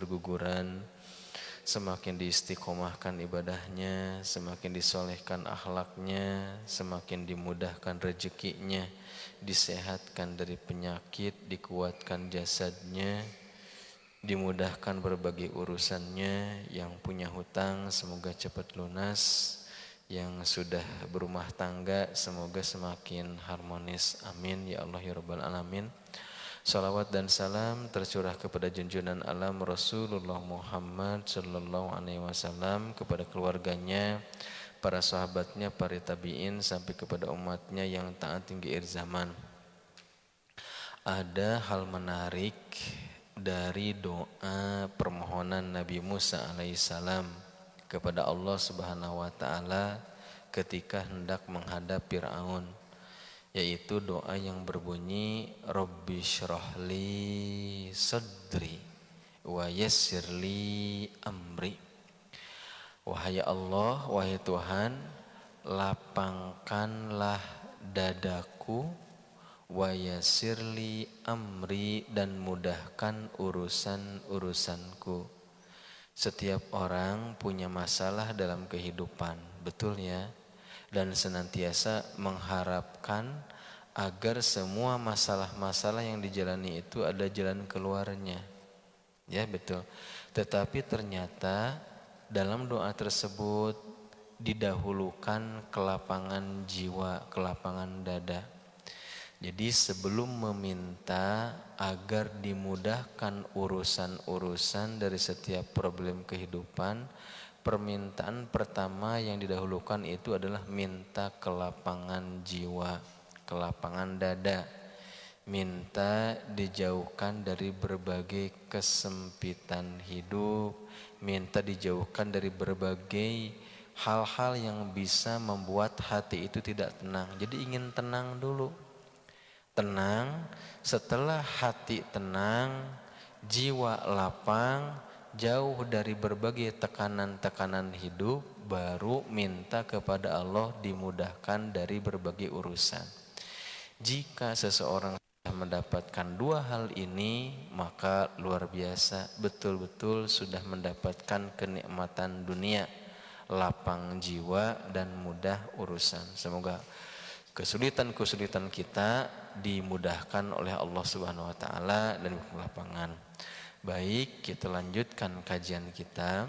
berguguran, semakin diistiqomahkan ibadahnya, semakin disolehkan akhlaknya, semakin dimudahkan rezekinya, disehatkan dari penyakit, dikuatkan jasadnya, dimudahkan berbagai urusannya. Yang punya hutang semoga cepat lunas, yang sudah berumah tangga semoga semakin harmonis, amin ya Allah ya Rabbal Alamin. Salawat dan salam tercurah kepada junjungan alam Rasulullah Muhammad sallallahu alaihi wasallam, kepada keluarganya, para sahabatnya, para tabi'in, sampai kepada umatnya yang taat hingga akhir zaman. Ada hal menarik dari doa permohonan Nabi Musa alaihissalam kepada Allah Subhanahu wa taala ketika hendak menghadap Firaun, yaitu doa yang berbunyi Rabbi syrahli sadri wa yassirli amri. Wahai Allah, wahai Tuhan, lapangkanlah dadaku, wa yassirli amri, dan mudahkan urusan-urusanku. Setiap orang punya masalah dalam kehidupan, betul ya? Dan senantiasa mengharapkan agar semua masalah-masalah yang dijalani itu ada jalan keluarnya. Ya, betul. Tetapi ternyata dalam doa tersebut didahulukan kelapangan jiwa, kelapangan dada. Jadi sebelum meminta agar dimudahkan urusan-urusan dari setiap problem kehidupan, permintaan pertama yang didahulukan itu adalah minta kelapangan jiwa, kelapangan dada. Minta dijauhkan dari berbagai kesempitan hidup, minta dijauhkan dari berbagai hal-hal yang bisa membuat hati itu tidak tenang. Jadi ingin tenang dulu. Tenang, setelah hati tenang, jiwa lapang, jauh dari berbagai tekanan-tekanan hidup, baru minta kepada Allah dimudahkan dari berbagai urusan. Jika seseorang sudah mendapatkan dua hal ini, maka luar biasa, betul-betul sudah mendapatkan kenikmatan dunia, lapang jiwa dan mudah urusan. Semoga kesulitan-kesulitan kita dimudahkan oleh Allah Subhanahu wa taala dan kelapangan. Baik, kita lanjutkan kajian kita.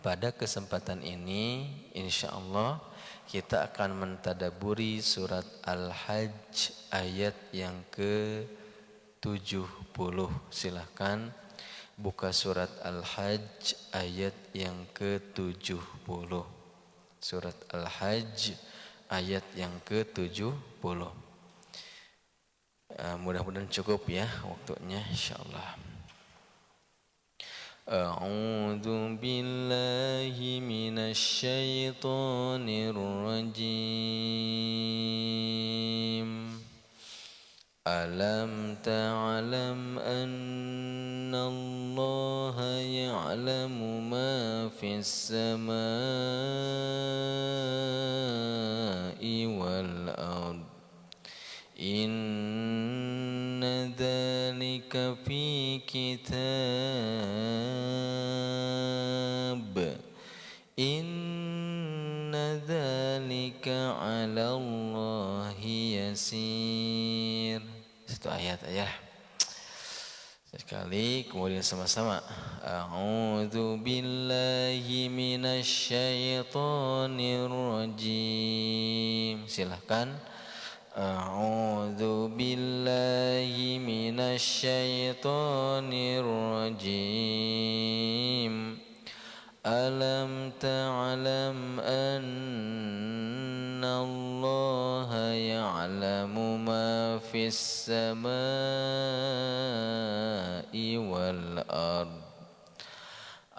Pada kesempatan ini insyaallah kita akan mentadaburi surat Al-Hajj ayat yang ke-70. Silahkan buka surat Al-Hajj ayat yang ke-70. Surat Al-Hajj ayat yang ke-70. Mudah-mudahan cukup ya waktunya insyaallah. A'udzu billahi minasy syaithanir rajim. Alam ta'lam anna Allah ya'lamu ma fis samai wal ard. Inna dzalika fi kitab. Inna dzalika 'ala Allahi yasir. Satu ayat aja. Sekali kemudian sama-sama. A'udzu billahi minasy syaithanir rajim. Silahkan. A'udzu billahi minasy syaithanir rajim. Alam ta'lam anna Allah ya'lamu ma fis samai wal ard.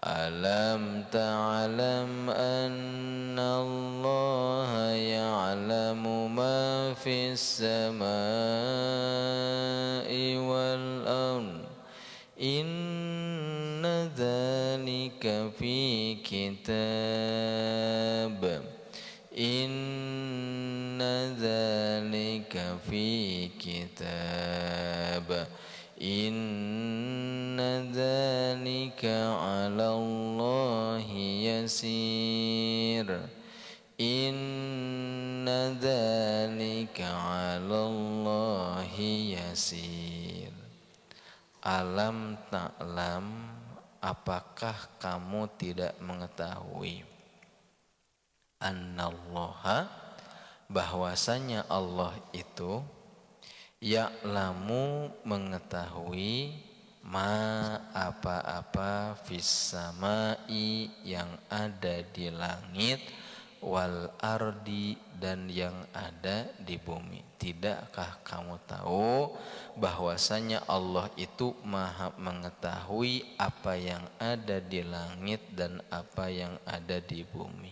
Alam ta'lam anna Allah ya'lamu ma fis samai wal ard. Inna dzalika fi kitab. Inna dzalika fi kitab. Inna dzalika 'alallahi yasir. Inna dzalika 'alallahi yasir. Alam ta'lam, apakah kamu tidak mengetahui, annallaha, bahwasanya Allah itu ya'lamu, mengetahui, ma, apa-apa, fis samai, yang ada di langit, wal ardi, dan yang ada di bumi. Tidakkah kamu tahu bahwasanya Allah itu maha mengetahui apa yang ada di langit dan apa yang ada di bumi.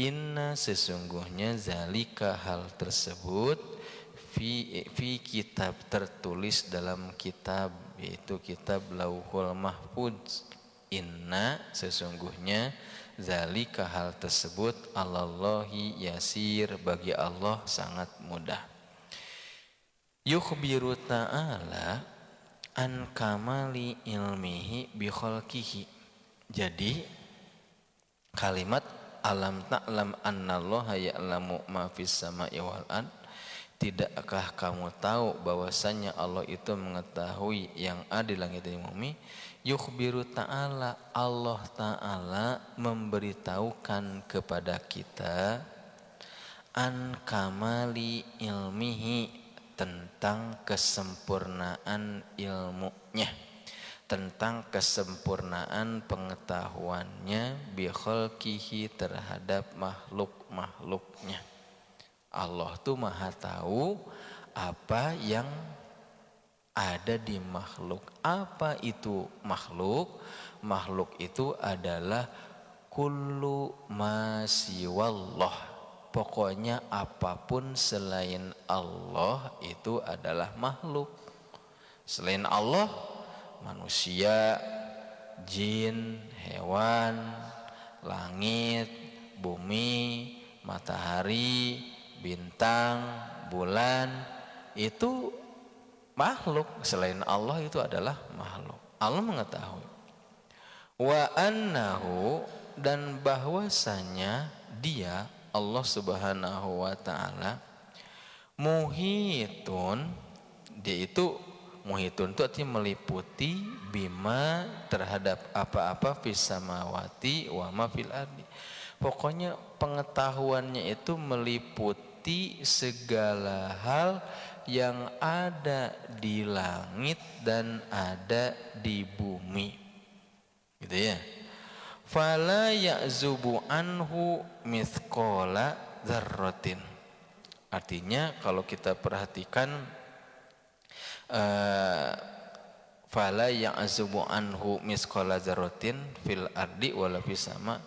Inna, sesungguhnya, zalika, hal tersebut, fi kitab, tertulis dalam kitab, yaitu kitab Lauhul Mahfuz. Inna, sesungguhnya, zalika, hal tersebut, 'alallahi yasir, bagi Allah sangat mudah. Yukhbiru ta'ala an kamali ilmihi bi khalqihi. Jadi kalimat alam ta'lam annallaha ya'lamu ma fis sama'i wal ard, tidakkah kamu tahu bahwasanya Allah itu mengetahui yang ada di langit dan bumi. Yukhbiru ta'ala, Allah ta'ala memberitahukan kepada kita, an kamali ilmihi, tentang kesempurnaan ilmunya, tentang kesempurnaan pengetahuannya, bi khalqihi, terhadap makhluk-makhluknya. Allah tuh maha tahu apa yang ada di makhluk. Apa itu makhluk? Makhluk itu adalah kullu ma siwallah. Pokoknya apapun selain Allah itu adalah makhluk. Selain Allah, manusia, jin, hewan, langit, bumi, matahari, bintang, bulan, itu makhluk. Selain Allah itu adalah makhluk. Allah mengetahui. Wa annahu, dan bahwasanya dia, Allah Subhanahu wa ta'ala, muhitun, dia itu muhitun itu artinya meliputi, bima, terhadap apa-apa, fis samawati wa ma fil ardi. Pokoknya pengetahuannya itu meliputi segala hal yang ada di langit dan ada di bumi, gitu ya. Fala ya'zubu anhu mithqala dzarratin. Artinya kalau kita perhatikan, fala ya'zubu anhu mithqala dzarratin fil ardi wala fis sama,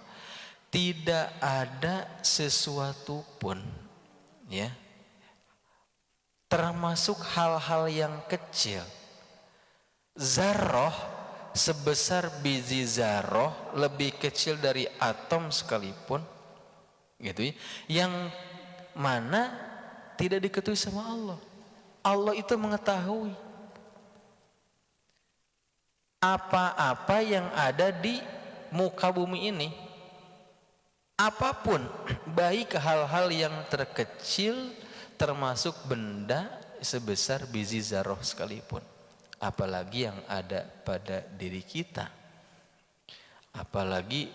tidak ada sesuatu pun, ya, termasuk hal-hal yang kecil, zarroh, sebesar biji zarroh, lebih kecil dari atom sekalipun, gitu ya, yang mana tidak diketahui sama Allah. Allah itu mengetahui apa-apa yang ada di muka bumi ini, apapun, baik hal-hal yang terkecil, termasuk benda sebesar biji zarroh sekalipun, apalagi yang ada pada diri kita, apalagi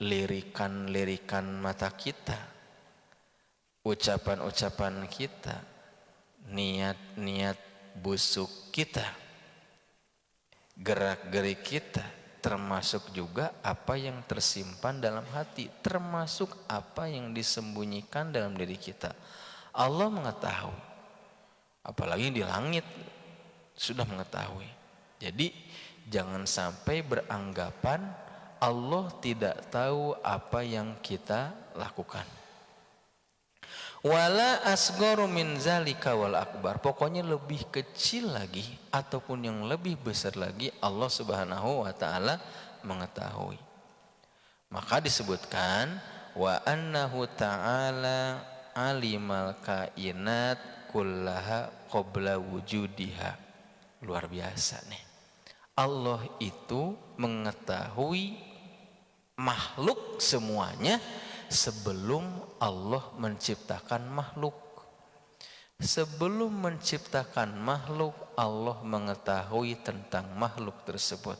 lirikan-lirikan mata kita, ucapan-ucapan kita, niat-niat busuk kita, gerak-gerik kita, termasuk juga apa yang tersimpan dalam hati, termasuk apa yang disembunyikan dalam diri kita. Allah mengetahui, apalagi di langit sudah mengetahui. Jadi jangan sampai beranggapan Allah tidak tahu apa yang kita lakukan. Wala asgharu min zalika wal akbar, pokoknya lebih kecil lagi ataupun yang lebih besar lagi Allah Subhanahu wa ta'ala mengetahui. Maka disebutkan wa annahu ta'ala alimal kainat kullaha qabla wujudiha. Luar biasa nih. Allah itu mengetahui makhluk semuanya sebelum Allah menciptakan makhluk. Sebelum menciptakan makhluk, Allah mengetahui tentang makhluk tersebut.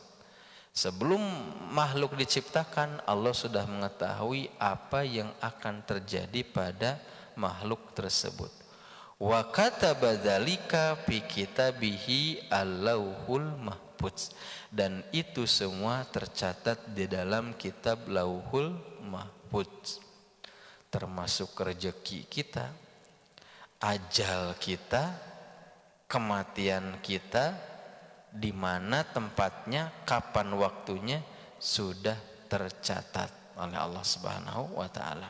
Sebelum makhluk diciptakan, Allah sudah mengetahui apa yang akan terjadi pada makhluk tersebut. Wa kataba dzalika fi kitabihi al-lauhul mahfuz, dan itu semua tercatat di dalam kitab Lauhul Mahfuz, termasuk rezeki kita, ajal kita, kematian kita, di mana tempatnya, kapan waktunya sudah tercatat oleh Allah Subhanahu wa taala.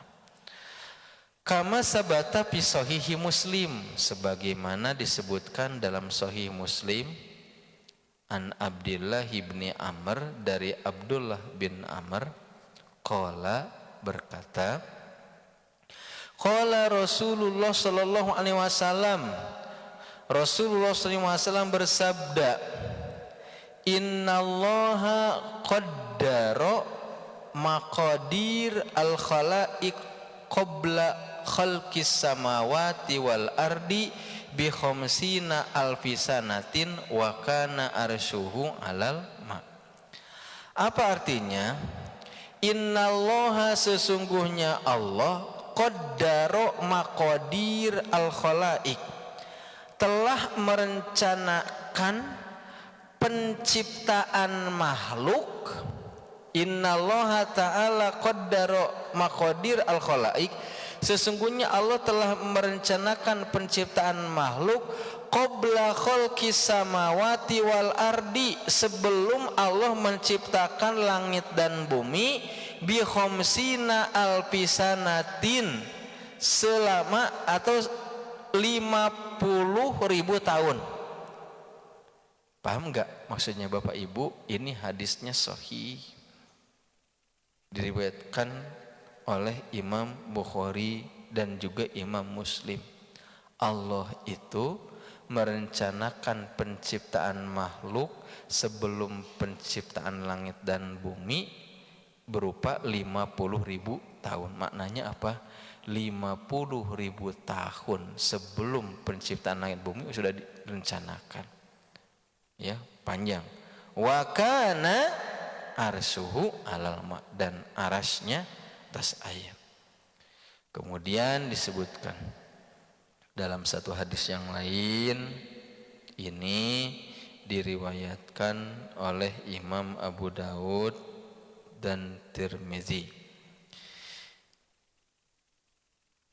Kama sabata fi sahihi Muslim, sebagaimana disebutkan dalam sahih Muslim, an Abdullah bin Amr, dari Abdullah bin Amr, qala, berkata, qala Rasulullah sallallahu alaihi wasallam, Rasulullah sallallahu alaihi wasallam bersabda, innallaha qaddara maqadir al-khalaiq qabla khalqis samawati wal ardi bi khamsina alfisanatin wa kana arsyuhu alal ma. Apa artinya? Innallaha, sesungguhnya Allah, qaddara maqadir al khalaiq, telah merencanakan penciptaan makhluk. Innallaha ta'ala qaddara maqadir al khalaiq, sesungguhnya Allah telah merencanakan penciptaan makhluk qabla khalqis samawati wal ardi, sebelum Allah menciptakan langit dan bumi, bi khamsina alfisanatin, selama atau 50.000 tahun. Paham enggak maksudnya Bapak Ibu? Ini hadisnya sahih, diriwayatkan oleh Imam Bukhari dan juga Imam Muslim. Allah itu merencanakan penciptaan makhluk sebelum penciptaan langit dan bumi berupa 50.000 tahun. Maknanya apa? 50.000 tahun sebelum penciptaan langit bumi sudah direncanakan. Ya, panjang. Wa kana arsyuhu alal ma, dan arasnya atas air. Kemudian disebutkan dalam satu hadis yang lain, ini diriwayatkan oleh Imam Abu Daud dan Tirmizi.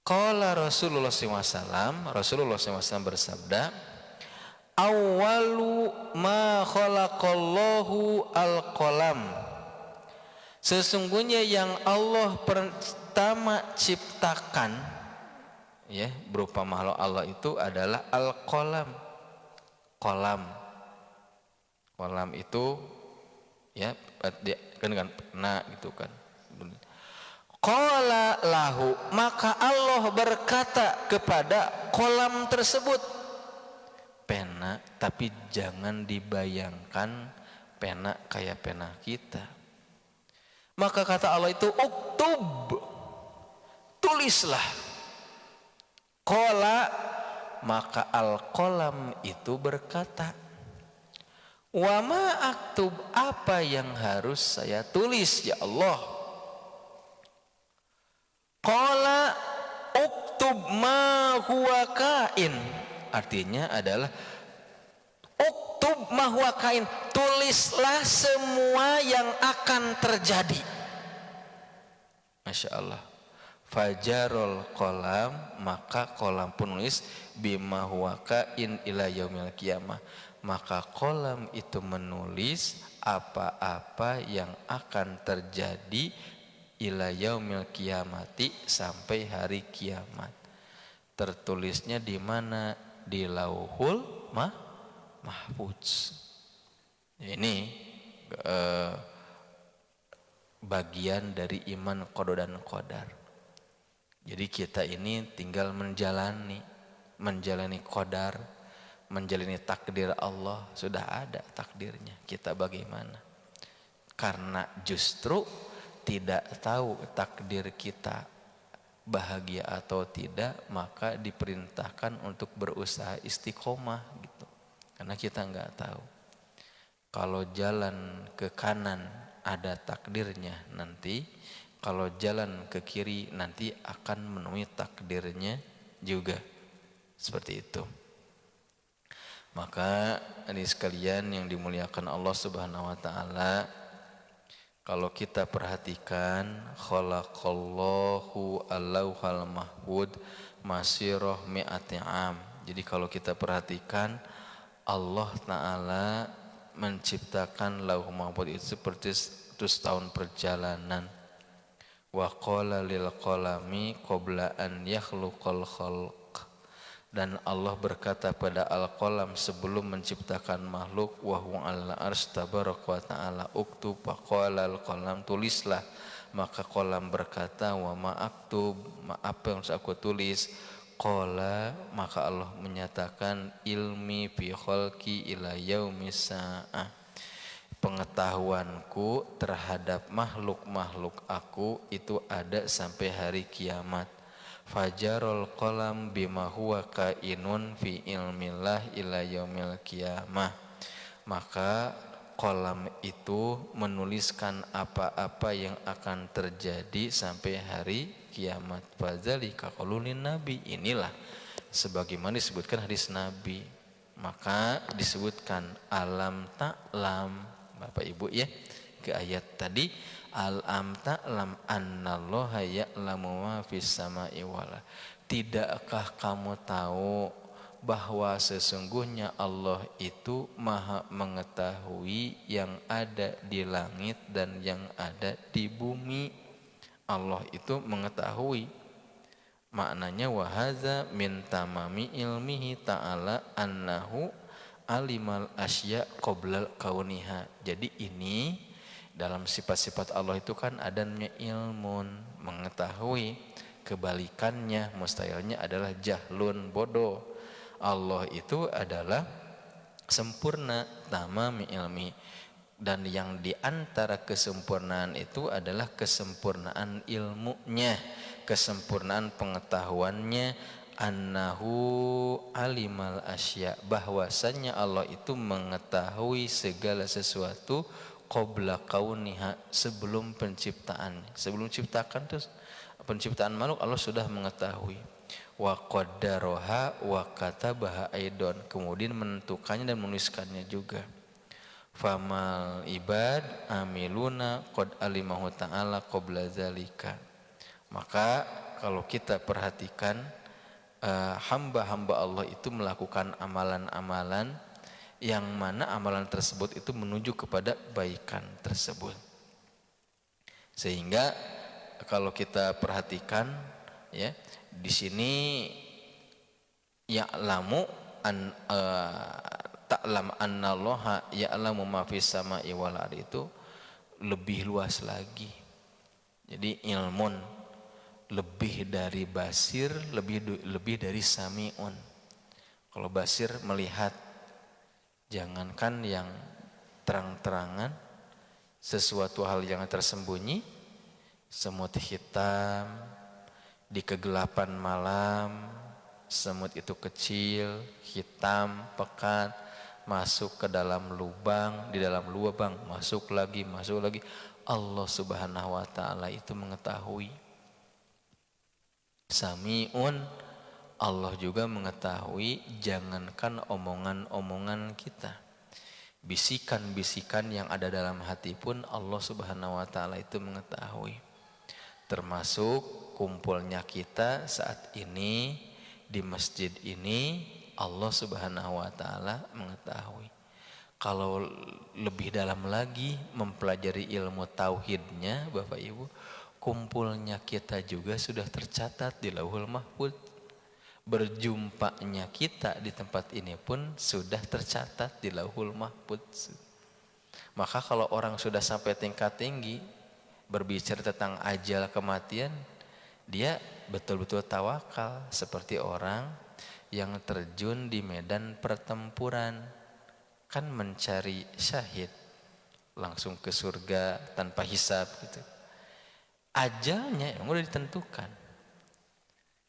Qala Rasulullah SAW, Rasulullah SAW bersabda, awwalu ma khalaqallahu al-qalam, sesungguhnya yang Allah pertama ciptakan, ya, berupa makhluk Allah itu adalah al-qalam. Qalam itu, ya, kan pena gitu kan. Qala lahu, maka Allah berkata kepada qalam tersebut, pena, tapi jangan dibayangkan pena kayak pena kita. Maka kata Allah itu, uktub, tulislah. Qala, maka al-qalam itu berkata, wa ma aktub, apa yang harus saya tulis ya Allah? Qala uktub ma huwa kain, artinya adalah uktub ma huwa kain, tulislah semua yang akan terjadi. Masya Allah. Fajarul qalam, maka qalam pun nulis, bima huwa kain ila yaumil qiyamah, maka qalam itu menulis apa-apa yang akan terjadi ila yaumil qiyamati, sampai hari kiamat. Tertulisnya di mana? Di Lauhul Mahfuz. Ini bagian dari iman qada dan qadar. Jadi kita ini tinggal menjalani qadar, menjalani takdir Allah, sudah ada takdirnya. Kita bagaimana? Karena justru tidak tahu takdir kita bahagia atau tidak, maka diperintahkan untuk berusaha istiqomah gitu. Karena kita nggak tahu. Kalau jalan ke kanan ada takdirnya nanti, kalau jalan ke kiri nanti akan menemui takdirnya juga. Seperti itu. Maka ini sekalian yang dimuliakan Allah Subhanahu wa taala, kalau kita perhatikan khalaqallahu al-lauhal mahfud masirah mi'ati am. Jadi kalau kita perhatikan Allah taala menciptakan lauh mahfud itu seperti 100 tahun perjalanan. Wa qala lil qalami qabla an yakhluqal khalq. Dan Allah berkata pada al-qalam sebelum menciptakan makhluk, wa huwa 'alal arsy tabaraka wa ta'ala uktub, faqala al-qalam tulislah. Maka qalam berkata, wa ma aktub, apa yang harus aku tulis? Qala, maka Allah menyatakan, ilmi fi khalqi ila yaumis saah. Pengetahuanku terhadap makhluk-makhluk aku itu ada sampai hari kiamat. Fajarul qalam bima huwa kainun fi ilmillah ila yaumil qiyamah. Maka qalam itu menuliskan apa-apa yang akan terjadi sampai hari kiamat. Fadzalika qaulun nabi, inilah sebagaimana disebutkan hadis Nabi. Maka disebutkan alam ta'lam, Bapak Ibu ya, ke ayat tadi, alam ta'lam annallaha ya'lamu ma fis sama'i wal ardh. Tidakkah kamu tahu bahwa sesungguhnya Allah itu maha mengetahui yang ada di langit dan yang ada di bumi. Allah itu mengetahui. Maknanya wahaza min tamami ilmihi ta'ala annahu alimal asya qoblal kauniha. Jadi ini dalam sifat-sifat Allah itu kan adanya ilmun, mengetahui. Kebalikannya, mustahilnya adalah jahlun, bodoh. Allah itu adalah sempurna, tamami ilmi. Dan yang diantara kesempurnaan itu adalah kesempurnaan ilmunya, kesempurnaan pengetahuannya. Annahu alimal asya, bahwasanya Allah itu mengetahui segala sesuatu qabla kauniha, sebelum penciptaan. Sebelum ciptakan terus penciptaan makhluk Allah sudah mengetahui. Wa qaddaraha wa katabaha aidon, kemudian menentukannya dan menuliskannya juga. Famal ibad amiluna qad alimahu ta'ala qabla zalika. Maka kalau kita perhatikan hamba-hamba Allah itu melakukan amalan-amalan yang mana amalan tersebut itu menuju kepada kebaikan tersebut. Sehingga kalau kita perhatikan ya, di sini ya'lamu an ta'lam annallaha ya'lamu ma fis sama'i wal ardh itu lebih luas lagi. Jadi ilmun lebih dari basir, lebih dari sami'un. Kalau basir melihat, jangankan yang terang-terangan, sesuatu hal yang tersembunyi, semut hitam di kegelapan malam, semut itu kecil, hitam, pekat, masuk ke dalam lubang, di dalam lubang masuk lagi. Allah Subhanahu wa taala itu mengetahui. Sami'un, Allah juga mengetahui, jangankan omongan-omongan kita, bisikan-bisikan yang ada dalam hati pun Allah Subhanahu wa taala itu mengetahui. Termasuk kumpulnya kita saat ini di masjid ini, Allah Subhanahu wa taala mengetahui. Kalau lebih dalam lagi mempelajari ilmu tauhidnya, Bapak Ibu, kumpulnya kita juga sudah tercatat di Lauhul Mahfuz. Berjumpanya kita di tempat ini pun sudah tercatat di Lauhul Mahfuz. Maka kalau orang sudah sampai tingkat tinggi berbicara tentang ajal kematian, dia betul-betul tawakal seperti orang yang terjun di medan pertempuran, kan mencari syahid langsung ke surga tanpa hisab gitu. Ajalnya yang udah ditentukan.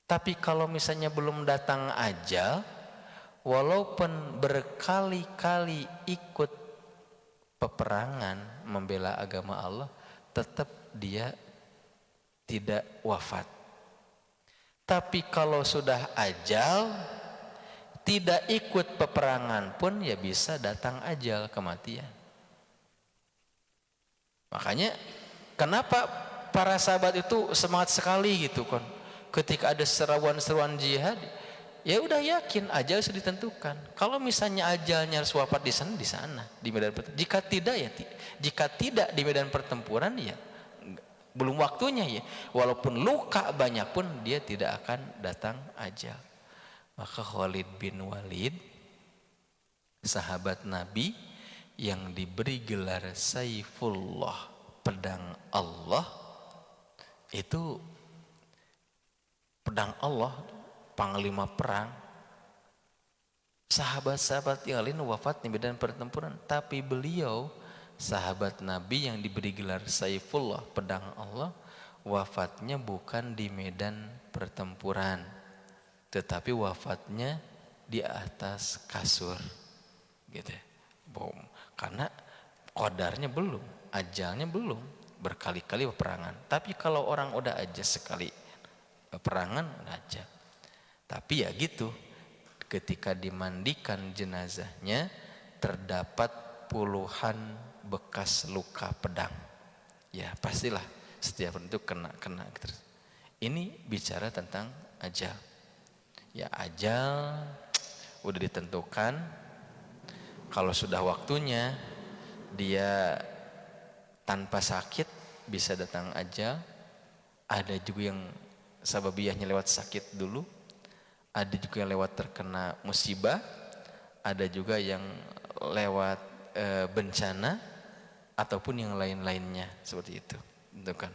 Tapi kalau misalnya belum datang ajal, walaupun berkali-kali ikut peperangan membela agama Allah, tetap dia tidak wafat. Tapi kalau sudah ajal, tidak ikut peperangan pun ya bisa datang ajal, kematian. Makanya kenapa para sahabat itu semangat sekali gitu kan, ketika ada seruan-seruan jihad, ya udah yakin ajal sudah ditentukan. Kalau misalnya ajalnya harus wafat di sana di medan pertempuran. Jika tidak ya jika tidak di medan pertempuran ya belum waktunya ya. Walaupun luka banyak pun dia tidak akan datang ajal. Maka Khalid bin Walid, sahabat Nabi yang diberi gelar Saifullah, pedang Allah, itu pedang Allah, panglima perang. Sahabat-sahabat yang lain wafat di medan pertempuran, tapi beliau sahabat Nabi yang diberi gelar Saifullah, pedang Allah, wafatnya bukan di medan pertempuran, tetapi wafatnya di atas kasur gitu. Boom. Karena qadarnya belum, ajalnya belum, berkali-kali peperangan. Tapi kalau orang udah aja sekali peperangan udah aja. Tapi ya gitu, ketika dimandikan jenazahnya terdapat puluhan bekas luka pedang. Ya pastilah setiap itu kena terus. Ini bicara tentang ajal. Ya ajal udah ditentukan. Kalau sudah waktunya dia tanpa sakit bisa datang ajal. Ada juga yang sababiyahnya lewat sakit dulu, ada juga yang lewat terkena musibah, ada juga yang lewat bencana ataupun yang lain-lainnya seperti itu. Itu kan.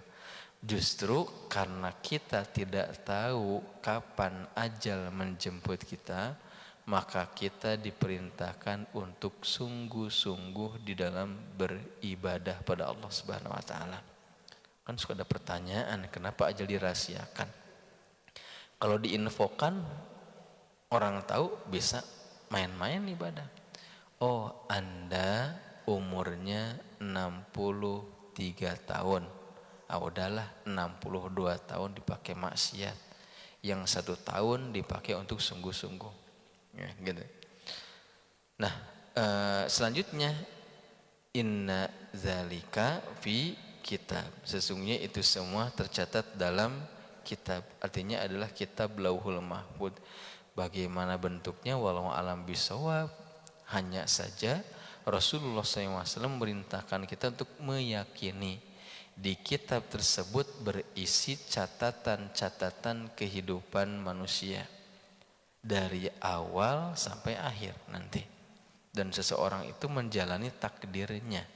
Justru karena kita tidak tahu kapan ajal menjemput kita, maka kita diperintahkan untuk sungguh-sungguh di dalam beribadah pada Allah Subhanahu wa taala. Kan suka ada pertanyaan, kenapa ajal dirahasiakan? Kalau diinfokan, orang tahu bisa main-main ibadah. Oh, Anda umurnya 63 tahun. Ah udahlah, 62 tahun dipakai maksiat. Yang 1 tahun dipakai untuk sungguh-sungguh. Ya, gitu. Nah, selanjutnya inna zalika fi kitab. Sesungguhnya itu semua tercatat dalam kitab. Artinya adalah kitab Lauhul Mahfuz. Bagaimana bentuknya walau alam bisawab. Hanya saja Rasulullah SAW memerintahkan kita untuk meyakini di kitab tersebut berisi catatan-catatan kehidupan manusia dari awal sampai akhir nanti, dan seseorang itu menjalani takdirnya.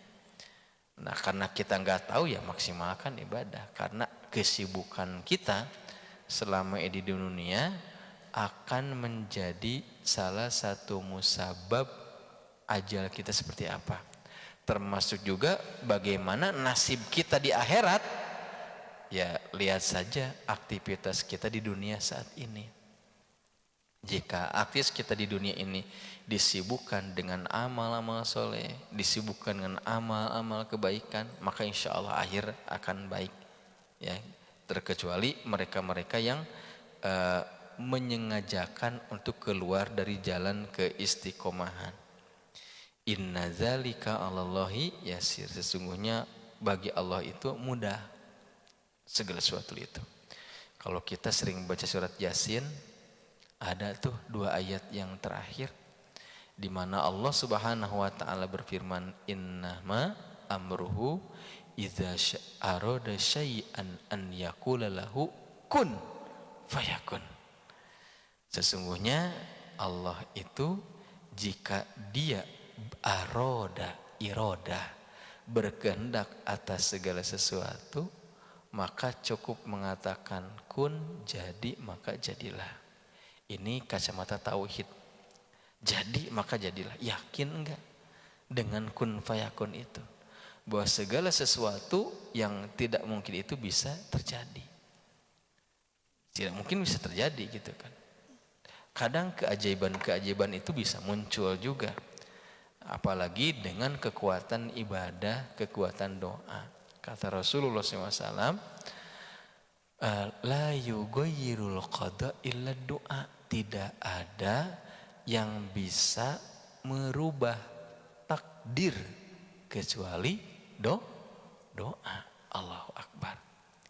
Nah karena kita nggak tahu ya maksimalkan ibadah, karena kesibukan kita selama di dunia akan menjadi salah satu musabab ajal kita seperti apa, termasuk juga bagaimana nasib kita di akhirat. Ya lihat saja aktivitas kita di dunia saat ini. Jika aktivitas kita di dunia ini disibukkan dengan amal-amal soleh, disibukkan dengan amal-amal kebaikan, maka insya Allah akhir akan baik. Ya, terkecuali mereka-mereka yang menyengajakan untuk keluar dari jalan keistiqomahan. Inna zalika 'alallahi yasir. Sesungguhnya bagi Allah itu mudah segala sesuatu itu. Kalau kita sering baca surat Yasin, ada tuh 2 ayat yang terakhir di mana Allah Subhanahu wa taala berfirman, innama amruhu idza arada syai'an an yaqula lahu kun fayakun. Sesungguhnya Allah itu jika dia irodah berkehendak atas segala sesuatu, maka cukup mengatakan kun, jadi maka jadilah. Ini kacamata tauhid. Jadi maka jadilah. Yakin enggak dengan kun fayakun itu? Bahwa segala sesuatu yang tidak mungkin itu bisa terjadi. Tidak mungkin bisa terjadi gitu kan. Kadang keajaiban-keajaiban itu bisa muncul juga. Apalagi dengan kekuatan ibadah, kekuatan doa. Kata Rasulullah SAW, la yugayyirul qada illa doa. Tidak ada yang bisa merubah takdir kecuali doa. Allahu Akbar.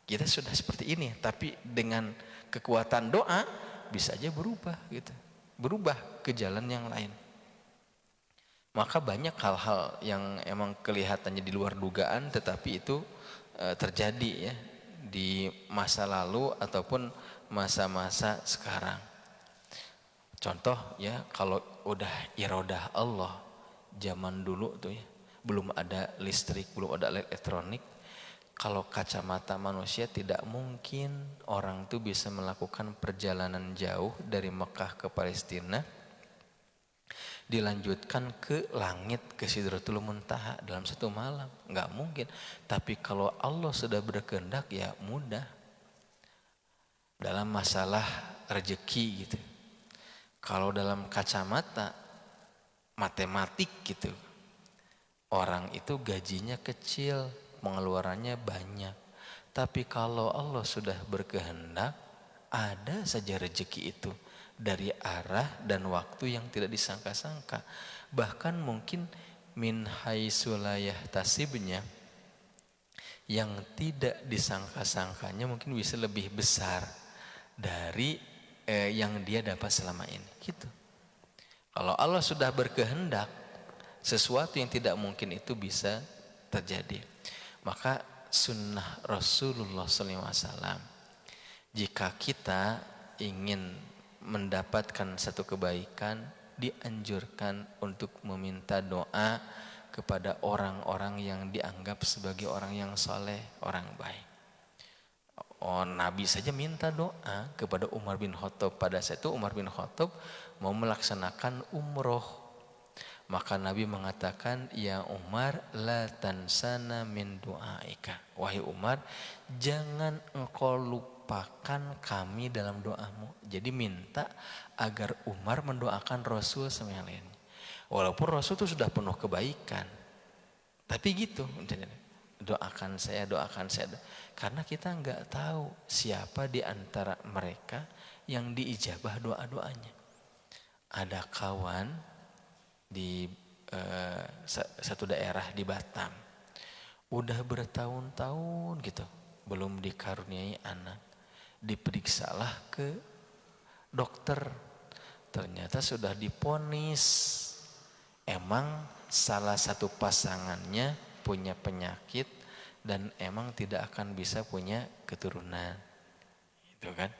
Kita sudah seperti ini, tapi dengan kekuatan doa bisa aja berubah gitu. Berubah ke jalan yang lain. Maka banyak hal-hal yang emang kelihatannya di luar dugaan tetapi itu terjadi ya di masa lalu ataupun masa-masa sekarang. Contoh ya, kalau udah irodah Allah zaman dulu tuh ya, belum ada listrik, belum ada elektronik. Kalau kacamata manusia tidak mungkin orang tuh bisa melakukan perjalanan jauh dari Mekah ke Palestina, dilanjutkan ke langit, ke Sidratul Muntaha dalam satu malam. Nggak mungkin. Tapi kalau Allah sudah berkehendak ya mudah. Dalam masalah rezeki gitu. Kalau dalam kacamata matematik gitu, orang itu gajinya kecil, pengeluarannya banyak. Tapi kalau Allah sudah berkehendak, ada saja rezeki itu dari arah dan waktu yang tidak disangka-sangka. Bahkan mungkin min haitsulayah tasibnya, yang tidak disangka-sangkanya mungkin bisa lebih besar dari yang dia dapat selama ini gitu. Kalau Allah sudah berkehendak, sesuatu yang tidak mungkin itu bisa terjadi. Maka sunnah Rasulullah SAW, jika kita ingin mendapatkan satu kebaikan, dianjurkan untuk meminta doa kepada orang-orang yang dianggap sebagai orang yang soleh, orang baik. Oh, Nabi saja minta doa kepada Umar bin Khattab. Pada saat itu Umar bin Khattab mau melaksanakan umroh. Maka Nabi mengatakan, ya Umar, la tansana min du'aika. Wahai Umar, jangan engkau lupakan kami dalam doamu. Jadi minta agar Umar mendoakan Rasul sama yang lain. Walaupun Rasul itu sudah penuh kebaikan, tapi gitu, doakan saya. Karena kita nggak tahu siapa di antara mereka yang diijabah doa-doanya. Ada kawan di satu daerah di Batam, udah bertahun-tahun gitu belum dikaruniai anak. Diperiksalah ke dokter, ternyata sudah diponis emang salah satu pasangannya punya penyakit dan emang tidak akan bisa punya keturunan, gitu kan?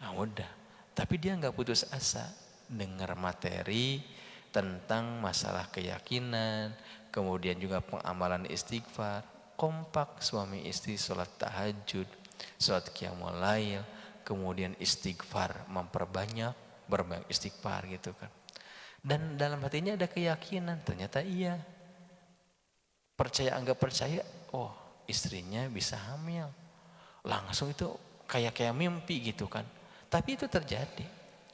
Ah udah, tapi dia nggak putus asa, dengar materi tentang masalah keyakinan, kemudian juga pengamalan istighfar, kompak suami istri sholat tahajud, sholat qiyamul lail, kemudian istighfar, memperbanyak berbanyak istighfar gitu kan. Dan dalam hatinya ada keyakinan, ternyata iya. Percaya enggak percaya, oh istrinya bisa hamil. Langsung itu kayak mimpi gitu kan. Tapi itu terjadi.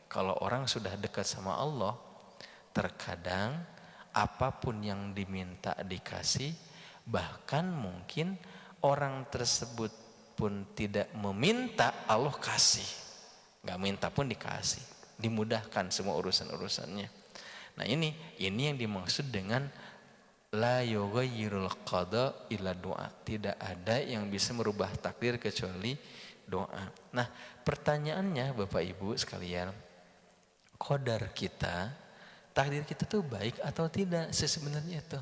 Kalau orang sudah dekat sama Allah, terkadang apapun yang diminta dikasih, bahkan mungkin orang tersebut pun tidak meminta, Allah kasih. Enggak minta pun dikasih, dimudahkan semua urusan-urusannya. Nah ini yang dimaksud dengan la yughayyirul qada illa doa. Tidak ada yang bisa merubah takdir kecuali doa. Nah pertanyaannya Bapak Ibu sekalian, qadar kita, takdir kita tuh baik atau tidak sebenarnya itu?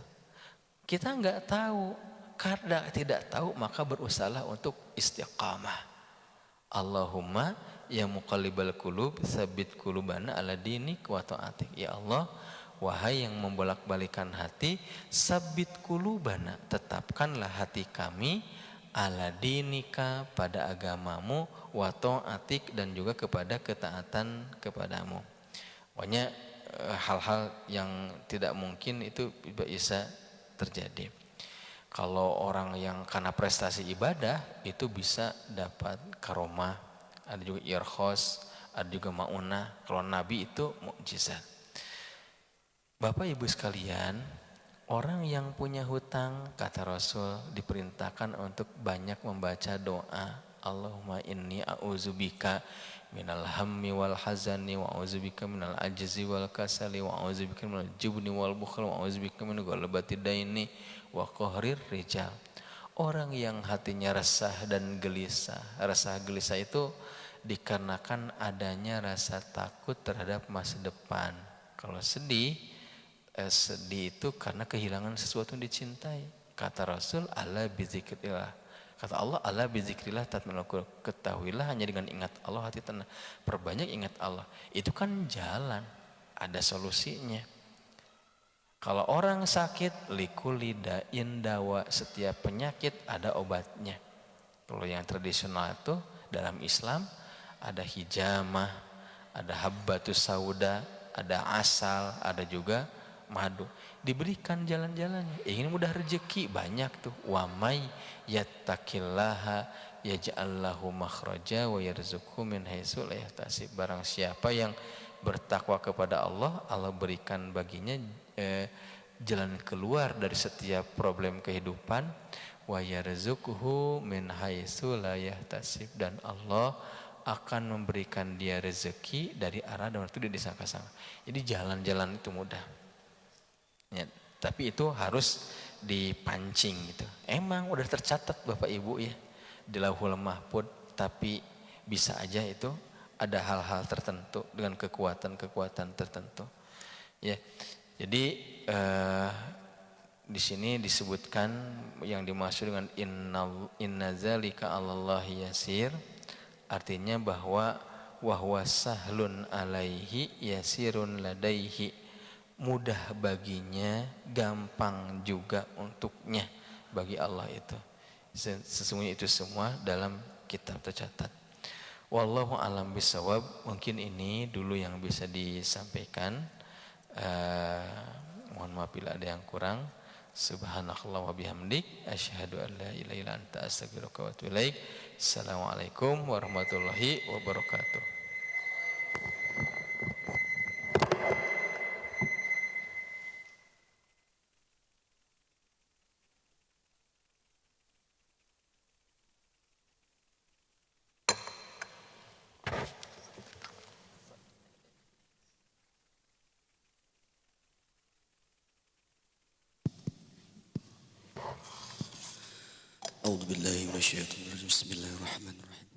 Kita nggak tahu. Karena tidak tahu maka berusahalah untuk istiqamah. Allahumma ya muqallibal qulub tsabbit qulubana ala dinik wa ta'atik. Ya Allah, wahai yang membolak-balikan hati, sabit kulubana, tetapkanlah hati kami ala dinika pada agamamu, wa ta'atik dan juga kepada ketaatan kepadamu. Pokoknya hal-hal yang tidak mungkin itu bisa terjadi. Kalau orang yang karena prestasi ibadah itu bisa dapat karomah, ada juga irkhos, ada juga maunah. Kalau Nabi itu mukjizat. Bapak Ibu sekalian, orang yang punya hutang, kata Rasul, diperintahkan untuk banyak membaca doa. Allahumma inni a'udzubika minal hammi wal hazani wa a'udzubika minal ajzi wal kasali wa a'udzubika minal jubni wal bukhli wa a'udzubika min ghalabati daini wa qahrir rijal. Orang yang hatinya resah dan gelisah. Resah gelisah itu dikarenakan adanya rasa takut terhadap masa depan. Kalau sedih itu karena kehilangan sesuatu yang dicintai. Kata Rasul, ala bizikrillah. Kata Allah, ala bizikrillah tatma'innul qulub. Ketahuilah hanya dengan ingat Allah hati tenang. Perbanyak ingat Allah. Itu kan jalan, ada solusinya. Kalau orang sakit, likulli da'in dawa, setiap penyakit ada obatnya. Kalau yang tradisional itu dalam Islam ada hijamah, ada habbatus sauda, ada asal, ada juga madu. Diberikan jalan-jalannya. Ingin mudah rezeki banyak tuh. Wa may yattaqillaha yaj'al lahu makhraja wa yarzuqhu min haitsu la yahtasib. Barang siapa yang bertakwa kepada Allah, Allah berikan baginya jalan keluar dari setiap problem kehidupan. Wa yarzuqhu min haitsu la yahtasib, dan Allah akan memberikan dia rezeki dari arah dan waktu dia disangka-sangka. Jadi jalan-jalan itu mudah. Ya, tapi itu harus dipancing gitu. Emang udah tercatat Bapak Ibu ya di Lauhul Mahfuz, tapi bisa aja itu ada hal-hal tertentu dengan kekuatan-kekuatan tertentu. Ya, jadi di sini disebutkan yang dimaksud dengan inna zalika 'alallahi yasir, artinya bahwa wahwa sahlun alaihi yasirun ladaihi, mudah baginya, gampang juga untuknya bagi Allah itu. Sesungguhnya itu semua dalam kitab tercatat. Wallahu alam bisawab. Mungkin ini dulu yang bisa disampaikan. Mohon maaf bila ada yang kurang. Subhanakallah wa bihamdik, asyhadu an la ilaha illa anta, astaghfiruka wa atubu ilaik. Assalamualaikum warahmatullahi wabarakatuh. أعوذ بالله من الشيطان الرجيم بسم الله الرحمن الرحيم